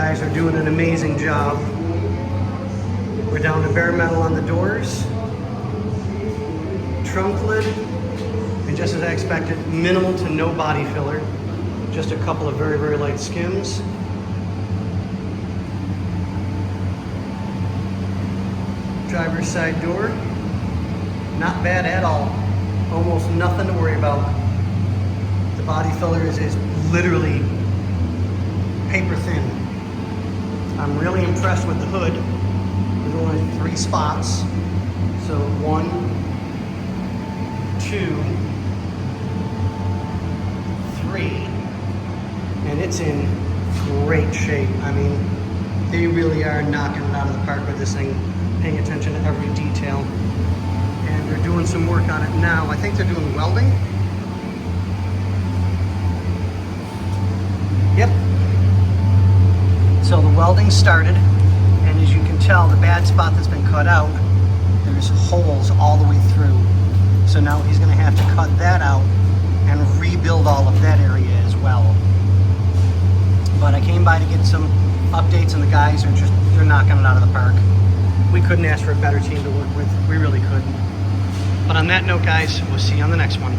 guys are doing an amazing job. We're down to bare metal on the doors, trunk lid, and just as I expected, minimal to no body filler. Just a couple of very, very light skims. Driver's side door, not bad at all. Almost nothing to worry about. The body filler is literally paper thin. I'm really impressed with the hood. There's only 3 spots. So 1, 2, 3. And it's in great shape. I mean, they really are knocking it out of the park with this thing, paying attention to every detail. And they're doing some work on it now. I think they're doing welding. Yep. So the welding started, and as you can tell, the bad spot that's been cut out, there's holes all the way through. So now he's gonna have to cut that out and rebuild all of that area as well. But I came by to get some updates, and the guys are they're knocking it out of the park. We couldn't ask for a better team to work with. We really couldn't. But on that note, guys, we'll see you on the next one.